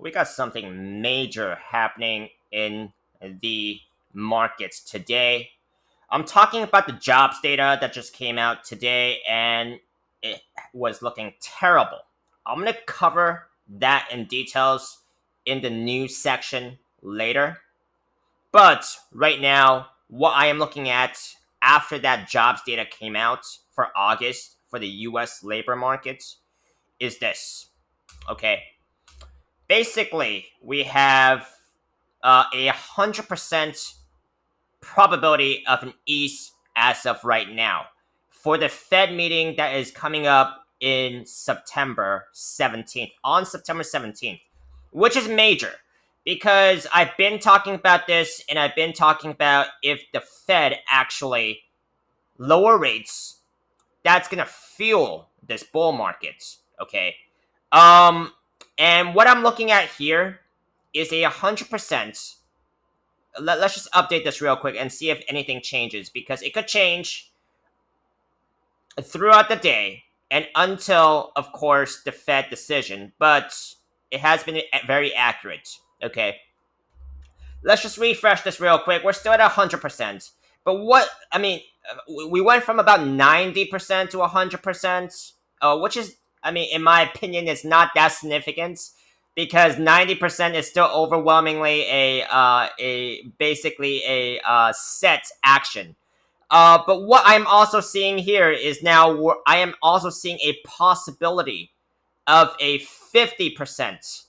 we got something major happening in the markets today. I'm talking about the jobs data that just came out today, and it was looking terrible. I'm going to cover that in details in the news section later. But right now, what I am looking at after that jobs data came out for August for the US labor market is this. Okay. Basically, we have a 100% probability of an ease as of right now for the Fed meeting that is coming up in September 17th, on September 17th, which is major because I've been talking about this and I've been talking about if the Fed actually lower rates, that's going to fuel this bull market, okay? Um, and what I'm looking at here is a 100%. Let's just update this real quick and see if anything changes because it could change throughout the day and until, of course, the Fed decision. But it has been very accurate. Okay, let's just refresh this real quick. We're still at 100%. But we went from about 90% to 100%, which is, in my opinion, is not that significant because 90% is still overwhelmingly a set action. But what I'm also seeing here is now I am also seeing a possibility of a 50%,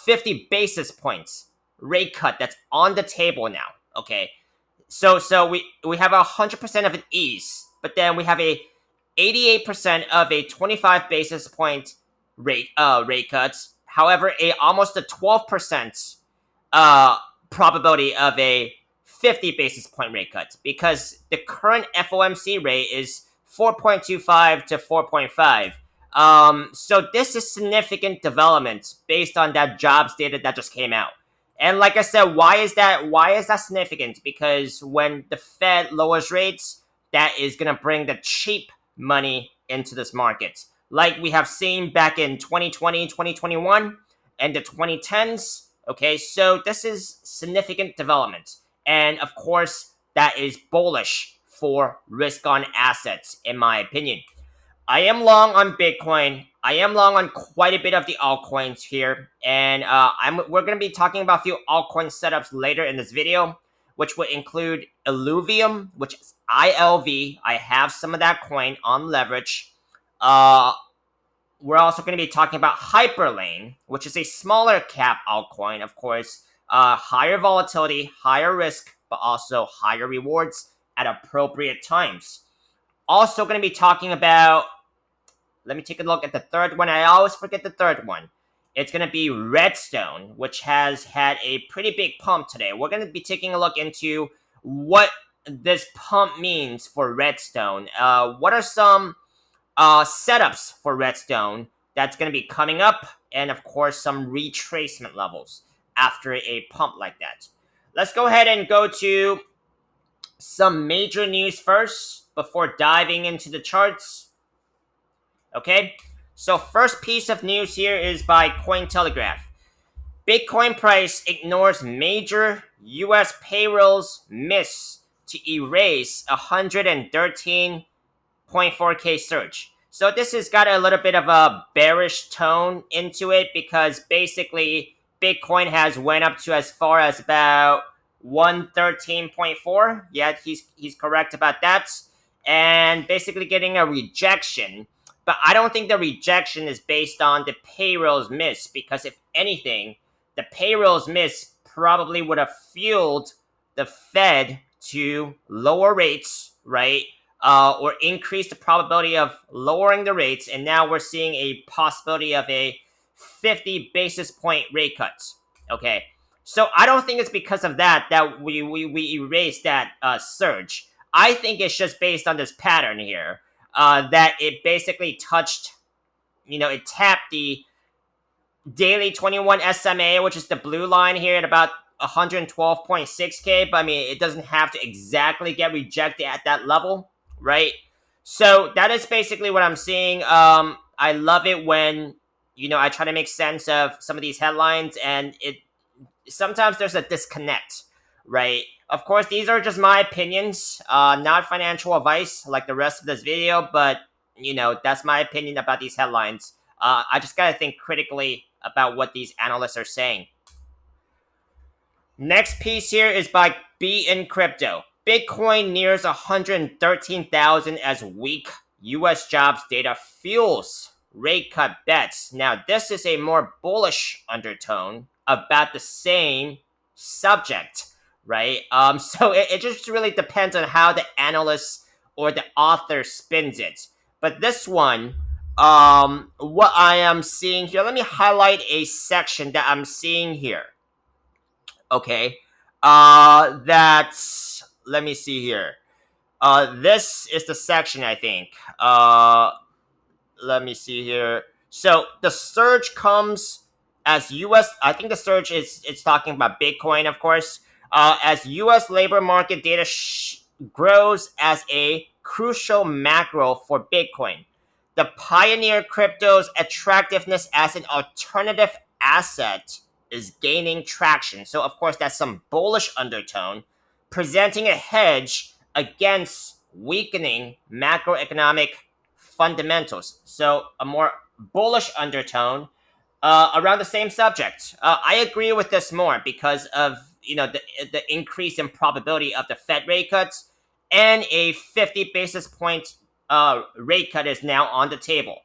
50 basis points rate cut that's on the table now. Okay, so we have 100% of an ease, but then we have a 88% of a 25 basis point rate cuts. However, a almost a 12% probability of a 50 basis point rate cut because the current FOMC rate is 4.25 to 4.5. So this is significant development based on that jobs data that just came out. And like I said, why is that significant? Because when the Fed lowers rates, that is going to bring the cheap money into this market. Like we have seen back in 2020, 2021, and the 2010s. Okay, so this is significant development. And of course, that is bullish for risk on assets, in my opinion. I am long on Bitcoin. I am long on quite a bit of the altcoins here, and we're going to be talking about a few altcoin setups later in this video, which would include Illuvium, which is ILV. I have some of that coin on leverage. We're also going to be talking about Hyperlane, which is a smaller cap altcoin, of course. Higher volatility, higher risk, but also higher rewards at appropriate times. Also going to be talking about, let me take a look at the third one. I always forget the third one. It's going to be Redstone, which has had a pretty big pump today. We're going to be taking a look into what this pump means for Redstone. What are some setups for Redstone that's going to be coming up, and of course some retracement levels after a pump like that. Let's go ahead and go to some major news first before diving into the charts. Okay, so first piece of news here is by Cointelegraph. Bitcoin price ignores major US payrolls miss to erase 113.4K surge. So this has got a little bit of a bearish tone into it because basically Bitcoin has went up to as far as about 113.4. Yeah, he's correct about that. And basically getting a rejection. But I don't think the rejection is based on the payrolls miss because if anything, the payrolls miss probably would have fueled the Fed to lower rates, right? Or increase the probability of lowering the rates, and now we're seeing a possibility of a 50 basis point rate cut. Okay, so I don't think it's because of that we erased that surge. I think it's just based on this pattern here that it basically touched, it tapped the daily 21 SMA, which is the blue line here at about 112.6K, but it doesn't have to exactly get rejected at that level, right? So that is basically what I'm seeing. I love it when I try to make sense of some of these headlines, and it sometimes there's a disconnect, right? Of course, these are just my opinions, not financial advice like the rest of this video, but that's my opinion about these headlines. I just gotta think critically about what these analysts are saying. Next piece here is by B in Crypto. Bitcoin nears 113,000 as weak US jobs data fuels rate cut bets. Now, this is a more bullish undertone about the same subject, right? So it just really depends on how the analyst or the author spins it. But this one, what I am seeing here, let me highlight a section that I'm seeing here. Okay. That's let me see here. This is the section I think. Let me see here. So the surge comes as U.S. I think the surge is it's talking about Bitcoin, of course. As U.S. labor market data grows as a crucial macro for Bitcoin, the pioneer crypto's attractiveness as an alternative asset is gaining traction. So, of course, that's some bullish undertone, presenting a hedge against weakening macroeconomic fundamentals. So, a more bullish undertone around the same subject. I agree with this more because of the increase in probability of the Fed rate cuts, and a 50 basis point rate cut is now on the table.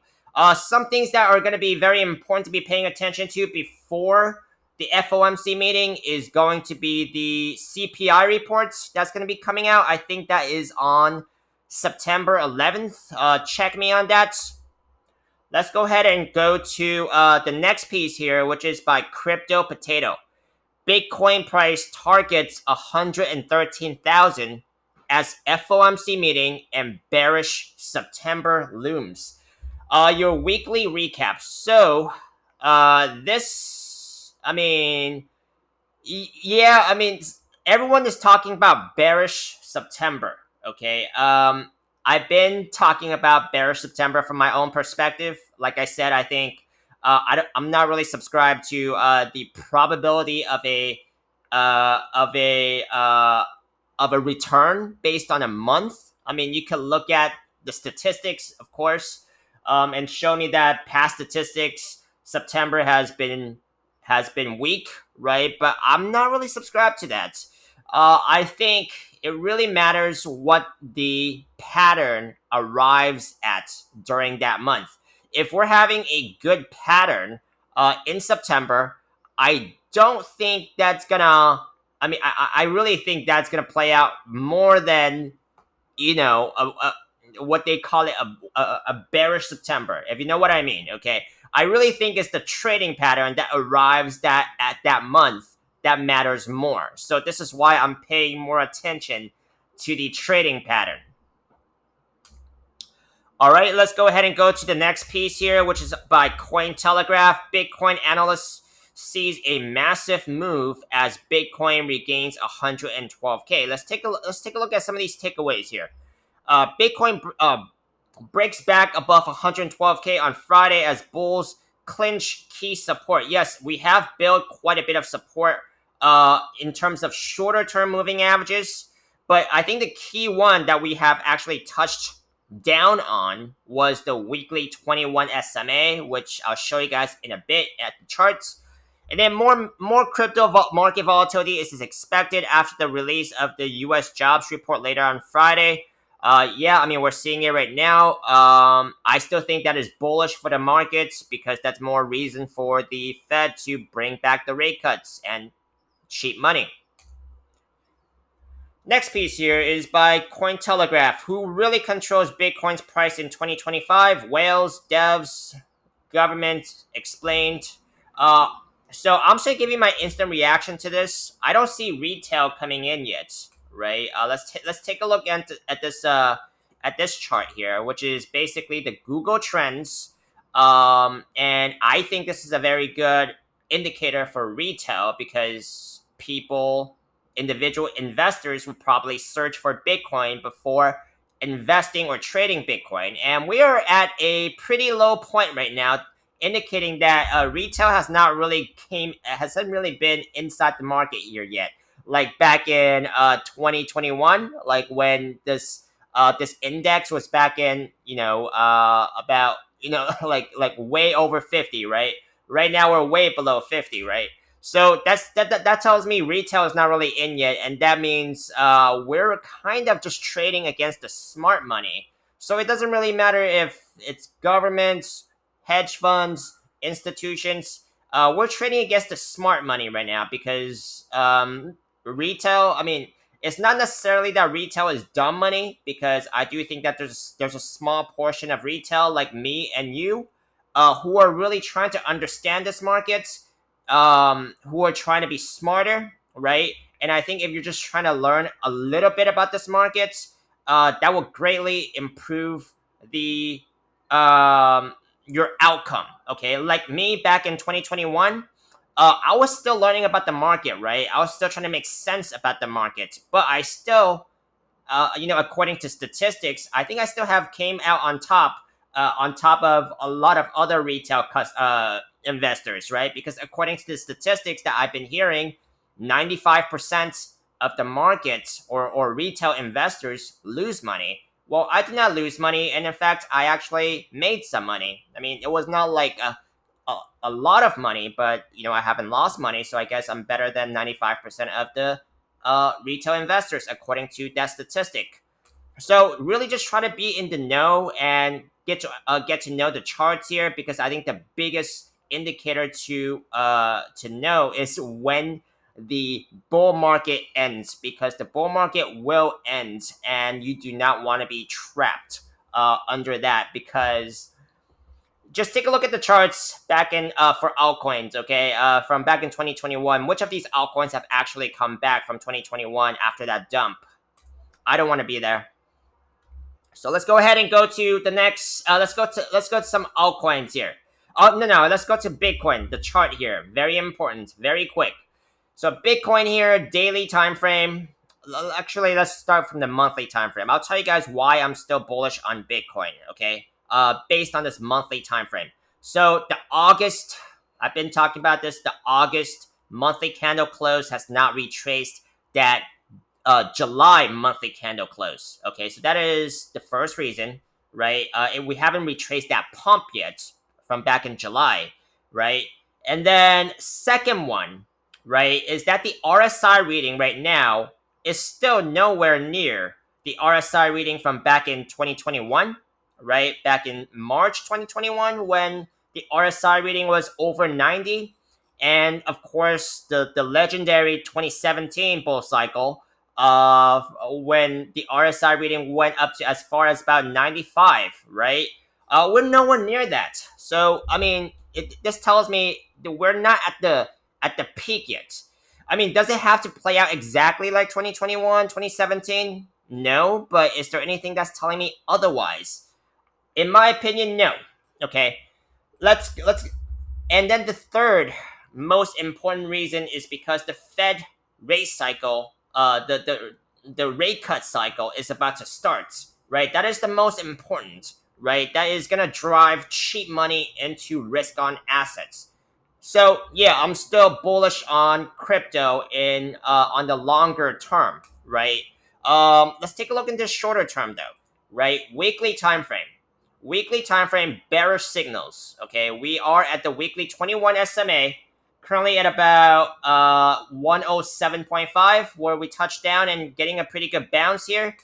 Some things that are going to be very important to be paying attention to before the FOMC meeting is going to be the CPI reports that's going to be coming out. I think that is on September 11th. Check me on that. Let's go ahead and go to the next piece here, which is by Crypto Potato. Bitcoin price targets 113,000 as FOMC meeting and bearish September looms. Your weekly recap. So, yeah, everyone is talking about bearish September. Okay. I've been talking about bearish September from my own perspective. Like I said, I think I'm not really subscribed to the probability of a return based on a month. I mean, you can look at the statistics, of course, and show me that past statistics September has been weak, right? But I'm not really subscribed to that. I think it really matters what the pattern arrives at during that month. If we're having a good pattern in September, I don't think that's gonna. I really think that's gonna play out more than what they call it a bearish September, if you know what I mean. Okay, I really think it's the trading pattern that arrives at that month that matters more. So this is why I'm paying more attention to the trading pattern. All right, let's go ahead and go to the next piece here, which is by Cointelegraph. Bitcoin analyst sees a massive move as Bitcoin regains 112K. Let's take a look at some of these takeaways here. Bitcoin breaks back above 112K on Friday as bulls clinch key support. Yes, we have built quite a bit of support in terms of shorter term moving averages, but I think the key one that we have actually touched down on was the weekly 21 SMA, which I'll show you guys in a bit at the charts. And then more crypto market volatility is expected after the release of the U.S. jobs report later on Friday. We're seeing it right now. I still think that is bullish for the markets because that's more reason for the Fed to bring back the rate cuts and cheap money. Next piece here is by Cointelegraph. Who really controls Bitcoin's price in 2025? Whales, devs, government, explained. So I'm just gonna give you my instant reaction to this. I don't see retail coming in yet, right? Let's take a look at this chart here, which is basically the Google Trends, and I think this is a very good indicator for retail because individual investors would probably search for Bitcoin before investing or trading Bitcoin, and we are at a pretty low point right now. indicating that retail hasn't really been inside the market here yet. Like back in 2021, like when this index was back in, about, like way over 50, right? Right now we're way below 50, right? So that tells me retail is not really in yet, and that means we're kind of just trading against the smart money. So it doesn't really matter if it's governments, hedge funds, institutions. We're trading against the smart money right now because retail. I mean, it's not necessarily that retail is dumb money, because I do think that there's a small portion of retail like me and you, who are really trying to understand this market, who are trying to be smarter, right? And I think if you're just trying to learn a little bit about this market, that will greatly improve the your outcome. Okay, like me back in 2021, I was still learning about the market, right? I was still trying to make sense about the market, but I still, according to statistics, I think I still have came out on top of a lot of other investors, right? Because according to the statistics that I've been hearing, 95% of the market, or retail investors lose money. Well, I did not lose money, and in fact, I actually made some money. I mean, it was not like a lot of money, but I haven't lost money, so I guess I'm better than 95% of the retail investors according to that statistic. So really, just try to be in the know and get to know the charts here, because I think the biggest indicator to know is when the bull market ends, because the bull market will end, and you do not want to be trapped under that, because just take a look at the charts back in for altcoins, okay? From back in 2021, which of these altcoins have actually come back from 2021 after that dump? I don't want to be there. So let's go ahead and go to the next. Let's go to some altcoins here. Oh, no, let's go to Bitcoin. The chart here, very important, very quick. So Bitcoin here, daily time frame. Actually, let's start from the monthly time frame. I'll tell you guys why I'm still bullish on Bitcoin. Okay, based on this monthly time frame. So the August, I've been talking about this. The August monthly candle close has not retraced that July monthly candle close. Okay, so that is the first reason, right? We haven't retraced that pump yet from back in July, right? And then second one, right, is that the RSI reading right now is still nowhere near the RSI reading from back in 2021, right? Back in March 2021, when the RSI reading was over 90. And of course, the legendary 2017 bull cycle, when the RSI reading went up to as far as about 95, right? We're nowhere near that. So I mean, this tells me that we're not at the peak yet. I mean, does it have to play out exactly like 2021, 2017? No, but is there anything that's telling me otherwise? In my opinion, no. Okay, let's and then the third most important reason is because the Fed rate cycle, the rate cut cycle is about to start. Right, that is the most important. Right, that is gonna drive cheap money into risk on assets. So yeah, I'm still bullish on crypto in on the longer term. Right. Let's take a look into shorter term though. Right, weekly time frame. Weekly time frame bearish signals. Okay, we are at the weekly 21 SMA, currently at about 107.5, where we touched down and getting a pretty good bounce here.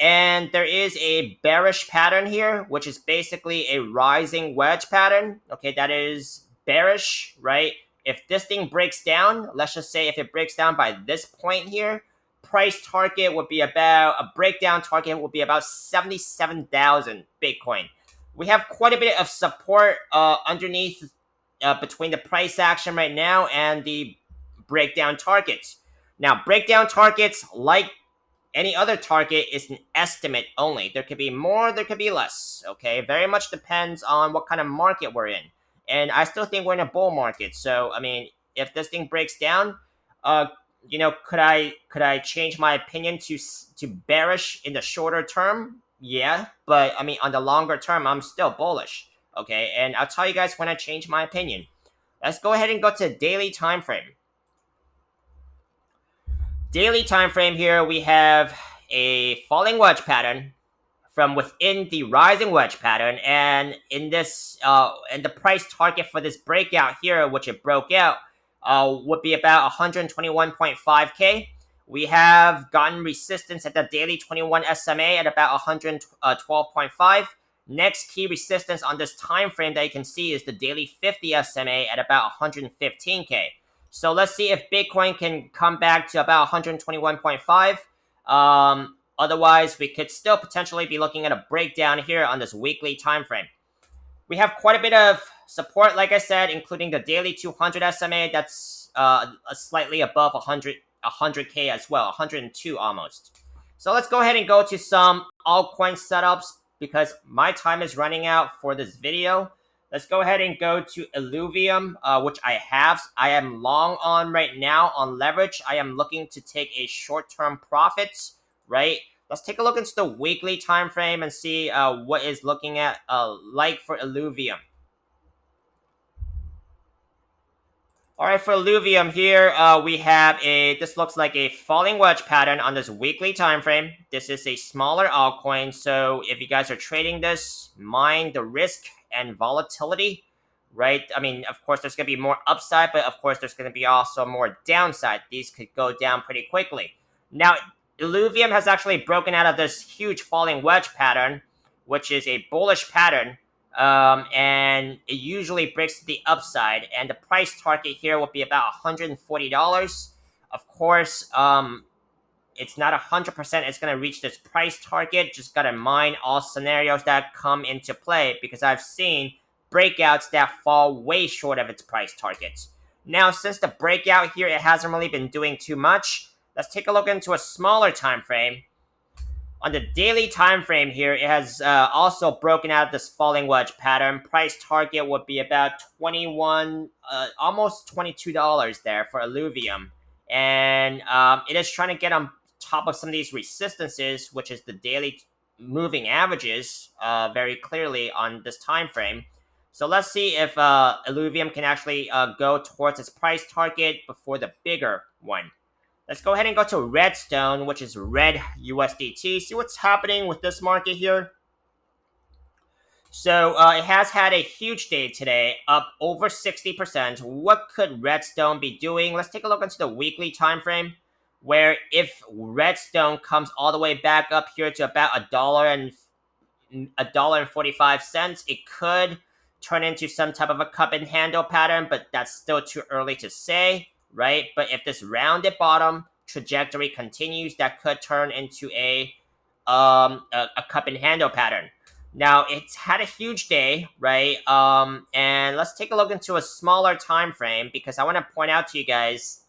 And there is a bearish pattern here, which is basically a rising wedge pattern. Okay, that is bearish, right? If this thing breaks down, let's just say if it breaks down by this point here, price target would be about a breakdown target would be about 77,000 Bitcoin. We have quite a bit of support underneath, between the price action right now and the breakdown targets. Now, breakdown targets, like any other target, is an estimate only. There could be more, there could be less. Okay, very much depends on what kind of market we're in. And I still think we're in a bull market. So I mean, if this thing breaks down, uh, could I change my opinion to bearish in the shorter term? Yeah, but I mean, on the longer term, I'm still bullish. Okay, and I'll tell you guys when I change my opinion. Let's go ahead and go to daily time frame. Daily time frame here, we have a falling wedge pattern from within the rising wedge pattern, and in this and the price target for this breakout here, which it broke out, would be about 121.5k. We have gotten resistance at the daily 21 SMA at about 112.5. Next key resistance on this time frame that you can see is the daily 50 SMA at about 115k. So let's see if Bitcoin can come back to about 121.5. Otherwise, we could still potentially be looking at a breakdown here on this weekly time frame. We have quite a bit of support, like I said, including the daily 200 SMA. That's slightly above 100k as well, 102 almost. So let's go ahead and go to some altcoin setups because my time is running out for this video. Let's go ahead and go to Illuvium, which I have. I am long on right now on leverage. I am looking to take a short-term profit, right? Let's take a look into the weekly time frame and see what is looking at like for Illuvium. All right, for Illuvium here, we have this looks like a falling wedge pattern on this weekly time frame. This is a smaller altcoin, so if you guys are trading this, mind the risk and volatility, right? I mean, of course, there's going to be more upside, but of course, there's going to be also more downside. These could go down pretty quickly. Now, Illuvium has actually broken out of this huge falling wedge pattern, which is a bullish pattern. And it usually breaks to the upside, and the price target here will be about $140. Of course, it's not 100% it's going to reach this price target. Just got to mind all scenarios that come into play because I've seen breakouts that fall way short of its price target. Now, since the breakout here, it hasn't really been doing too much. Let's take a look into a smaller time frame. On the daily time frame here, it has also broken out of this falling wedge pattern. Price target would be about almost $22 there for Illuvium. And it is trying to get on top of some of these resistances, which is the daily moving averages, very clearly on this time frame. So let's see if Illuvium can actually go towards its price target before the bigger one. Let's go ahead and go to Redstone, which is Red USDT. See what's happening with this market here. So it has had a huge day today, up over 60%. What could Redstone be doing? Let's take a look into the weekly time frame, where if Redstone comes all the way back up here to about $1.45, it could turn into some type of a cup and handle pattern, but that's still too early to say. Right? But if this rounded bottom trajectory continues, that could turn into a cup and handle pattern. Now, it's had a huge day, right? And let's take a look into a smaller time frame because I want to point out to you guys,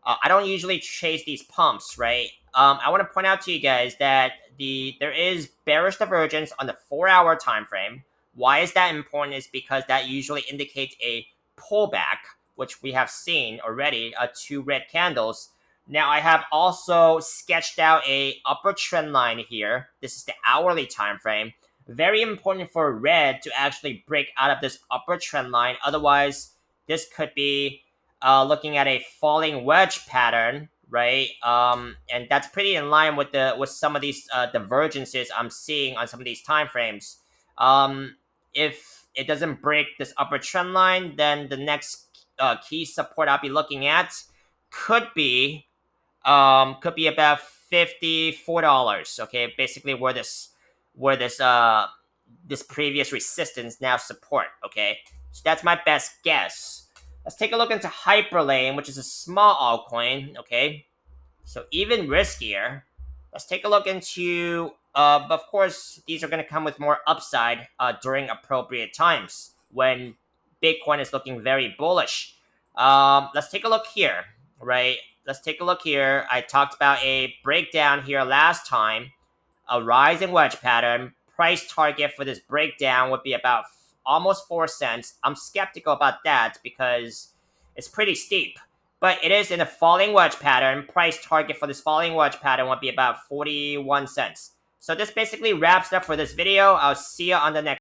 I don't usually chase these pumps, right? I want to point out to you guys that there is bearish divergence on the 4-hour time frame. Why is that important? Is because that usually indicates a pullback, which we have seen already, 2 red candles. Now, I have also sketched out a upper trend line here. This is the hourly time frame. Very important for red to actually break out of this upper trend line. Otherwise, this could be looking at a falling wedge pattern, right? And that's pretty in line with some of these divergences I'm seeing on some of these time frames. If it doesn't break this upper trend line, then the next key support I'll be looking at could be about $54. Okay, basically where this previous resistance now support. Okay, so that's my best guess. Let's take a look into Hyperlane, which is a small altcoin. Okay, so even riskier. Let's take a look into. But of course, these are going to come with more upside during appropriate times when Bitcoin is looking very bullish. Let's take a look here, right? Let's take a look here. I talked about a breakdown here last time, a rising wedge pattern. Price target for this breakdown would be about almost 4 cents. I'm skeptical about that because it's pretty steep, but it is in a falling wedge pattern. Price target for this falling wedge pattern would be about 41 cents. So this basically wraps it up for this video. I'll see you on the next